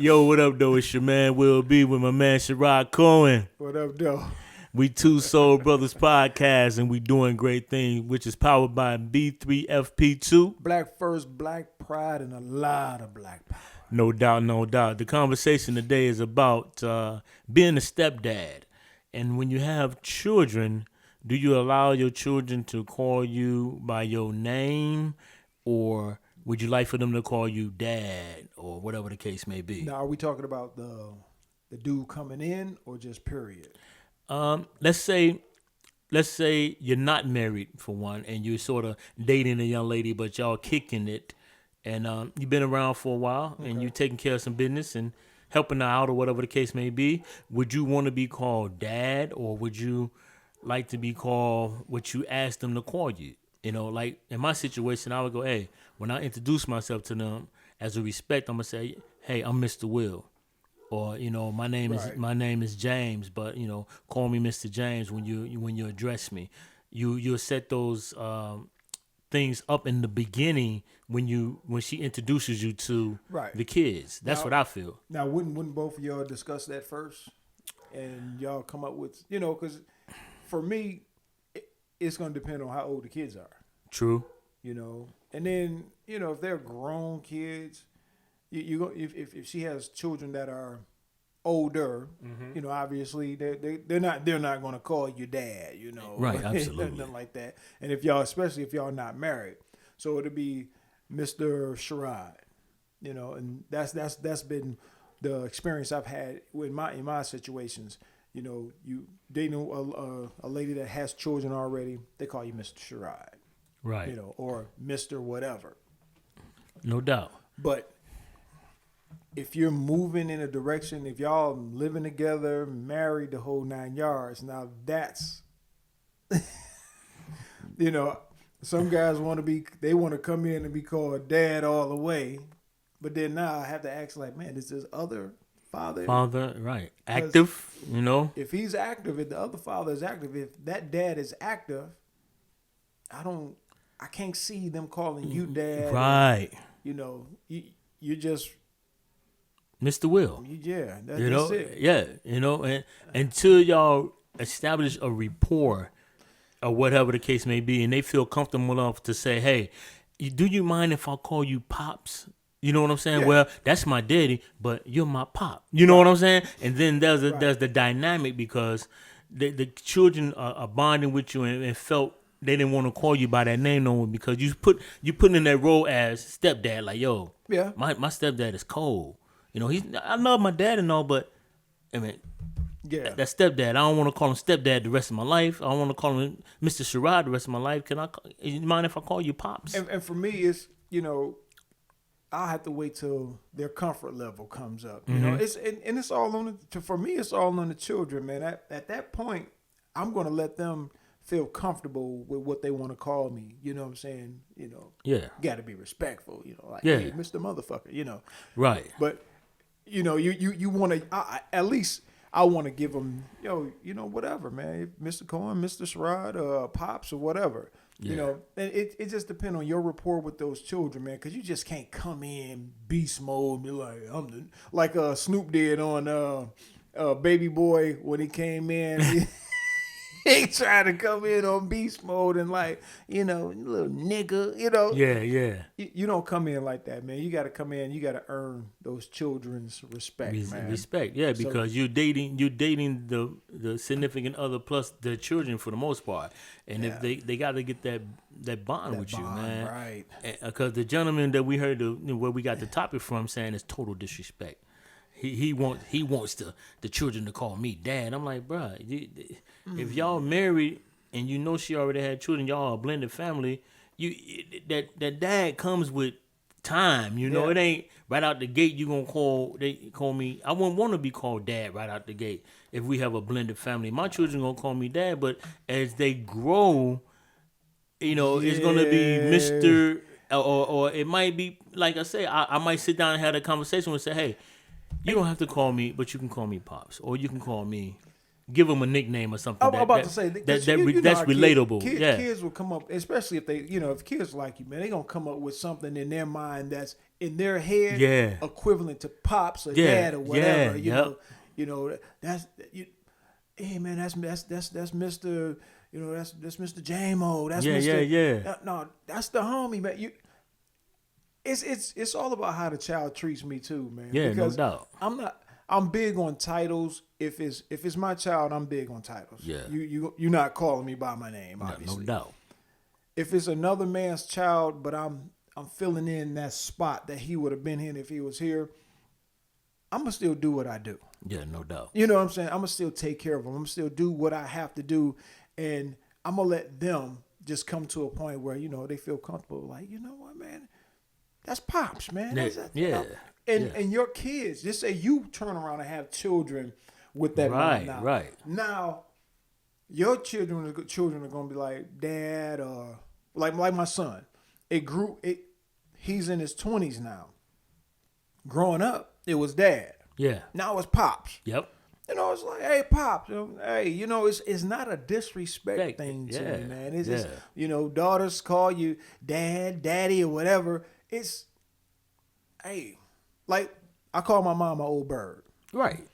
Yo, what up, though? It's your man Will B with my man Sherrod Cohen. What up, though? We Two Soul Brothers podcast, and we doing great things, which is powered by B3FP2. Black first, black pride, and a lot of black power. No doubt, no doubt. The conversation today is about being a stepdad. And when you have children, do you allow your children to call you by your name, or would you like for them to call you dad, or whatever the case may be? Now, are we talking about the dude coming in, or just period? Let's say you're not married for one, and you're sort of dating a young lady, but y'all kicking it, and you've been around for a while, and you're taking care of some business and helping her out, or whatever the case may be. Would you want to be called dad, or would you like to be called what you asked them to call you? You know, like in my situation, I would go, hey, when I introduce myself to them as a respect, I'm gonna say, hey, I'm Mr. Will. Or, you know, my name is James, but, you know, call me Mr. James when you address me. You'll set those things up in the beginning when she introduces you to the kids. That's what I feel. Now, wouldn't both of y'all discuss that first, and y'all come up with, you know, because for me, it's going to depend on how old the kids are. True. You know, and then, you know, if they're grown kids. You go if she has children that are older, you know, obviously they're not going to call you dad, you know, right? Absolutely, nothing like that. And especially if y'all not married, so it'll be Mr. Sherrod, you know, and that's been the experience I've had in my situations. You know, you dating a lady that has children already, they call you Mr. Sherrod, right? You know, or Mr. whatever. No doubt, but. If you're moving in a direction, if y'all living together, married, the whole 9 yards, now that's, you know, some guys want to come in and be called dad all the way, but then now I have to ask like, man, is this other father? Father, right? Active, you know. If he's active, if the other father is active, if that dad is active, I can't see them calling you dad. Right. And, you know, you just. Mr. Will. Yeah, that's it. Yeah, you know, and until y'all establish a rapport or whatever the case may be, and they feel comfortable enough to say, hey, do you mind if I call you Pops? You know what I'm saying? Yeah. Well, that's my daddy, but you're my pop. You know what I'm saying? And then there's the dynamic because the children are bonding with you and felt they didn't want to call you by that name no more because you put in that role as stepdad, like, yo, my stepdad is cold. You know, I love my dad and all, but I mean, that stepdad. I don't want to call him stepdad the rest of my life. I don't want to call him Mr. Sherrod the rest of my life. You mind if I call you Pops? And for me, it's, you know, I'll have to wait till their comfort level comes up. You know, it's all on for me. It's all on the children, man. At that point, I'm going to let them feel comfortable with what they want to call me. You know what I'm saying? You know, got to be respectful. You know, like, hey, Mr. Motherfucker. You know, right? But you know, you want to at least I want to give them, you know, whatever, man, Mr. Cohen, Mr. Sherrod, Pops, or whatever. You know, and it just depends on your rapport with those children, man, because you just can't come in beast mode and be like Snoop did on Baby Boy when he came in. He tried to come in on beast mode and like, you know, little nigga, you know. Yeah. You don't come in like that, man. You got to come in. You got to earn those children's respect, man. Respect, yeah, because you're dating the significant other plus the children for the most part, and if they got to get that bond with you, man, right? Because the gentleman that we heard where we got the topic from saying is total disrespect. He wants the children to call me dad. I'm like, bro, if y'all married and you know she already had children, y'all a blended family. That dad comes with time. You know, it ain't right out the gate. You gonna call me. I wouldn't want to be called dad right out the gate if we have a blended family. My children gonna call me dad, but as they grow, you know, it's gonna be Mr. Or it might be like I say. I might sit down and have a conversation and say, hey. You don't have to call me, but you can call me Pops, or you can call me give them a nickname or something. I'm about to say that's how relatable. Kids will come up, especially if they, if kids like you, man, they gonna come up with something in their mind that's in their head, equivalent to pops or dad or whatever. That's hey man, that's Mr. That's Mr. J-Mo. That's Mr. No, that's the homie, man. It's all about how the child treats me too, man. Yeah, because no doubt. I'm big on titles. If it's my child, I'm big on titles. Yeah. You're not calling me by my name, obviously. No doubt. If it's another man's child, but I'm filling in that spot that he would have been in if he was here, I'm gonna still do what I do. Yeah, no doubt. You know what I'm saying? I'm gonna still take care of them. I'm gonna still do what I have to do, and I'm gonna let them just come to a point where they feel comfortable. Like, you know what, man, that's pops, man. And your kids, just say you turn around and have children with that mind now. Right. Now, your children are going to be like, Dad, like my son. He's in his 20s now. Growing up, it was Dad. Yeah. Now it's pops. Yep. It's like, hey, pops. Hey, it's not a disrespect thing to me, man. It's just, daughters call you Dad, Daddy, or whatever. It's, hey, like I call my mom my old bird. Right.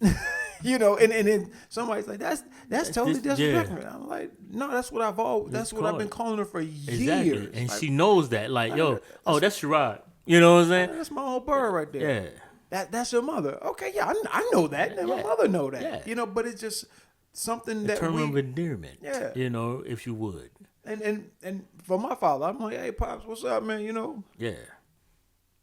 And then somebody's like, that's totally disrespectful. Yeah. I'm like, no, that's what I've been calling her for years. Exactly. And like, she knows that. Like, that's Sherrod. You know what I'm saying? That's my old bird right there. Yeah. That's your mother. Okay, yeah, I know that. And my mother know that. Yeah. But it's just something that term of endearment. Yeah. If you would. And for my father, I'm like, hey, Pops, what's up, man? Yeah.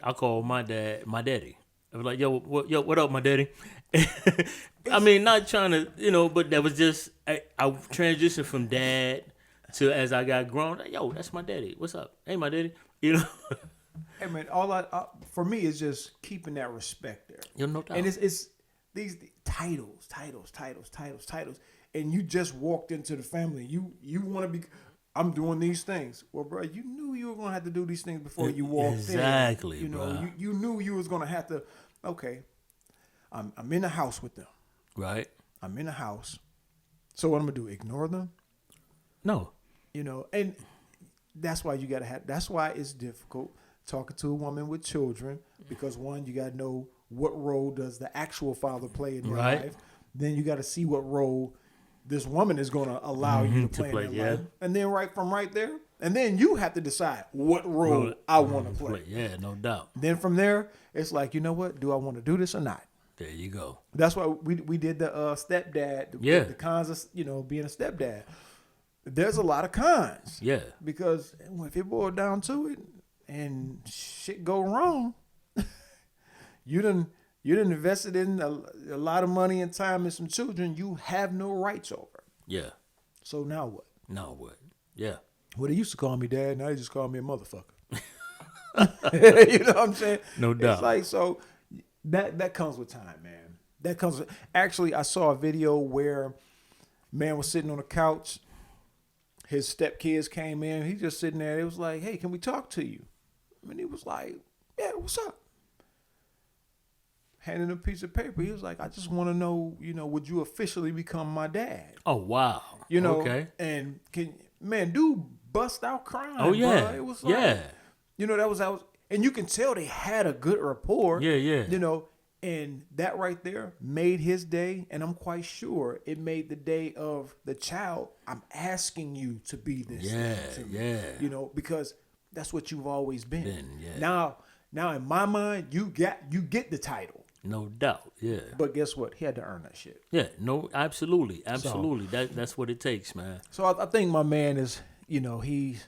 I call my daddy. I was like, what up, my daddy? I mean, not trying to, but that was just, I transitioned from dad to as I got grown. Yo, that's my daddy. What's up? Hey, my daddy. Hey, man, for me, it's just keeping that respect there. No doubt. And it's these titles. And you just walked into the family. You want to be, I'm doing these things. Well, bro, you knew you were going to have to do these things before you walked exactly, in. Bro. You knew you was going to have to, okay, I'm in the house with them. Right. I'm in the house. So what I'm going to do, ignore them? No. And that's why that's why it's difficult talking to a woman with children, because one, you got to know what role does the actual father play in their life. Then you got to see what role this woman is going to allow you to play in their life. And then right there, and then you have to decide what role I want to play. Yeah, no doubt. Then from there, it's like, you know what? Do I want to do this or not? There you go. That's why we did the stepdad, the cons of, being a stepdad. There's a lot of cons. Yeah. Because if it boiled down to it and shit go wrong, you done invested in a lot of money and time in some children you have no rights over. Yeah. So now what? Yeah. Well, they used to call me dad. Now they just call me a motherfucker. You know what I'm saying? No doubt. It's like, so that comes with time, man. Actually, I saw a video where man was sitting on a couch. His stepkids came in. He just sitting there. It was like, hey, can we talk to you? And he was like, yeah, what's up? Handing a piece of paper. He was like, I just want to know, would you officially become my dad? Oh, wow. Okay. And dude bust out crying. Oh, yeah. Bro. It was like, that was, and you can tell they had a good rapport. Yeah. And that right there made his day. And I'm quite sure it made the day of the child. I'm asking you to be this. Yeah. Because that's what you've always been. Yeah. Now in my mind, you get the title. No doubt. Yeah. But guess what? He had to earn that shit. Yeah. No, absolutely. So, that's what it takes, man. So I think my man is, he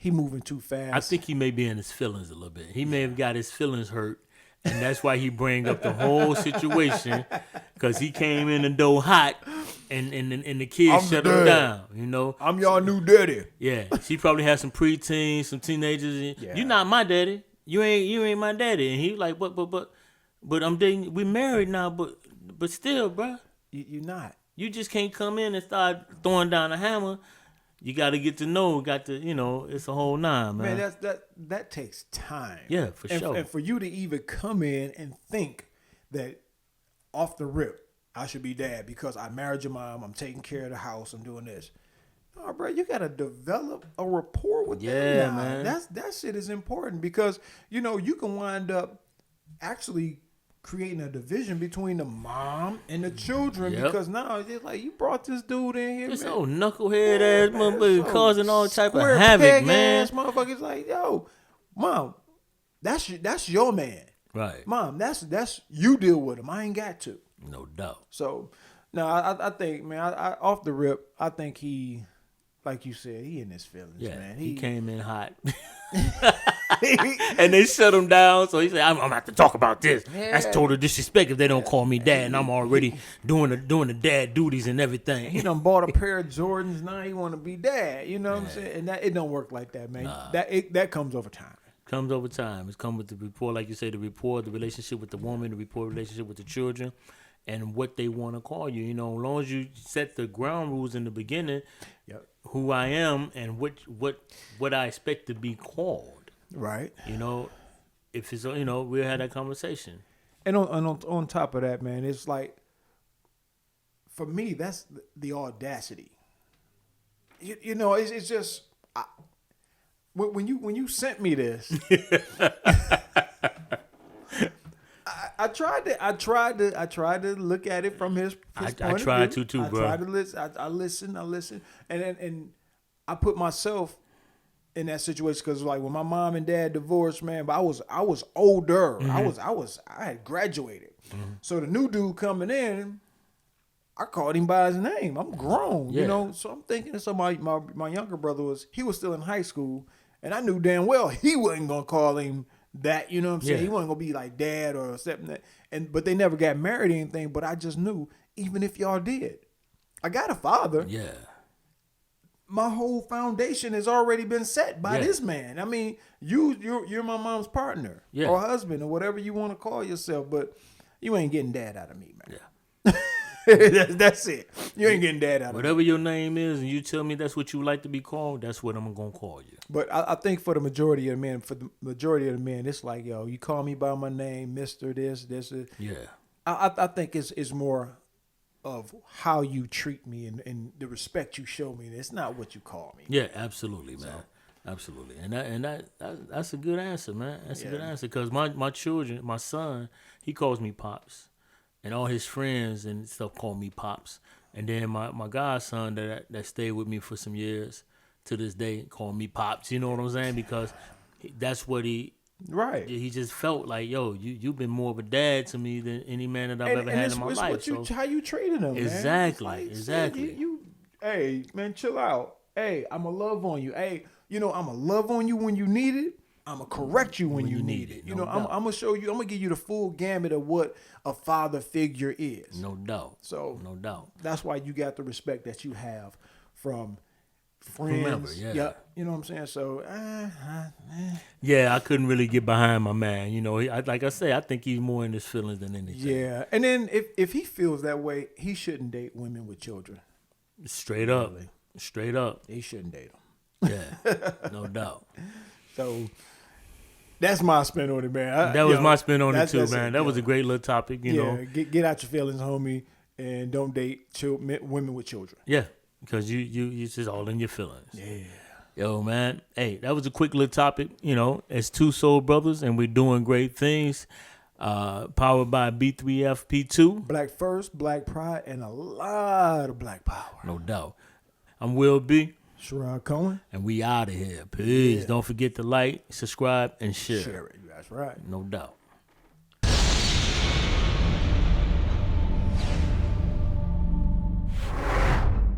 moving too fast. I think he may be in his feelings a little bit. He may have got his feelings hurt. And that's why he bring up the whole situation, because he came in the door hot, and the kids shut him down. I'm y'all new daddy. Yeah, she probably had some preteens, some teenagers. You're not my daddy. You ain't my daddy. And he like, but I'm dating. We married now, but still, bro. You're not. You just can't come in and start throwing down a hammer. You got to get to know. It's a whole nine, man. Man, that takes time. Yeah, for sure. And for you to even come in and think that off the rip, I should be dad because I married your mom. I'm taking care of the house. I'm doing this. Oh, bro, you gotta develop a rapport with them now. man. That shit is important because you know you can wind up actually creating a division between the mom and the children because now it's like you brought this dude in here, This man. old knucklehead ass motherfucker causing all type of Square havoc, peg man. ass motherfuckers like, yo, mom, that's your man. Right. Mom, that's you deal with him. I ain't got to. No doubt. So, no, I think, man, I off the rip, I think he, like you said, he in his feelings, Yeah, man. he came in hot. And they shut him down. So he said, I'm going to have to talk about this. That's total disrespect if they don't call me dad. And I'm already doing the dad duties and everything. He done bought a pair of Jordans. Now he want to be dad. You know what I'm saying? And it don't work like that, man. Nah. That comes over time. Comes over time. It's come with the rapport, like you say, the rapport, the relationship with the woman, the rapport, relationship with the children, and what they want to call you. You know, as long as you set the ground rules in the beginning, who I am and what I expect to be called. Right. You know, if it's, you know, we'll have that conversation. And on top of that, man, it's like, for me, that's the audacity. You know, it's just, when you sent me this, I tried to look at it from his point I of tried view. to too, bro. I tried to listen. I listened, and I put myself in that situation because like when my mom and dad divorced, man, but I was older. I had graduated. So the new dude coming in, I called him by his name. I'm grown, you know. So I'm thinking, so my younger brother was still in high school, and I knew damn well he wasn't gonna call him that, you know what I'm saying? He wasn't gonna be like dad or something. But they never got married or anything. But I just knew, even if y'all did, I got a father. Yeah. My whole foundation has already been set by this man. I mean, you're my mom's partner or husband or whatever you want to call yourself, but you ain't getting dad out of me, man. Yeah. That's it. You ain't getting dad out of me. Whatever your name is, and you tell me that's what you like to be called, that's what I'm gonna call you. But I think for the majority of the men, it's like, yo, you call me by my name, Mr. This. Yeah. I think it's more of how you treat me and the respect you show me. It's not what you call me. Yeah, absolutely, man. Absolutely. And that's a good answer, man. That's a good answer because my children, my son, he calls me Pops. And all his friends and stuff call me Pops. And then my godson that stayed with me for some years to this day call me Pops. You know what I'm saying? Because that's what he just felt like, yo, you've been more of a dad to me than any man that I've ever had in my life. How you treated him, exactly, man. Like, exactly. You, hey, man, chill out. Hey, I'ma love on you. Hey, you know, I'ma love on you when you need it. I'm going to correct you when you need it. You know, I'm going to show you, I'm going to give you the full gamut of what a father figure is. No doubt. So, no doubt. That's why you got the respect that you have from friends. Remember, you know what I'm saying? So, yeah, I couldn't really get behind my man. You know, like I say, I think he's more in his feelings than anything. Yeah. And then if he feels that way, he shouldn't date women with children. Straight up. Straight up. He shouldn't date them. Yeah, no doubt. So, that's my spin on it, man. That was my spin on it too, man. That was a great little topic, you know. Get out your feelings, homie, and don't date women with children. Yeah, because you just all in your feelings. Yeah. Yo, man. Hey, that was a quick little topic. You know, it's two soul brothers, and we're doing great things. Powered by B3FP2. Black First, Black Pride, and a lot of Black Power. No doubt. I'm Will B. Sherrod Cohen. And we out of here. Peace. Don't forget to like, subscribe, and share. Share it. That's right. No doubt.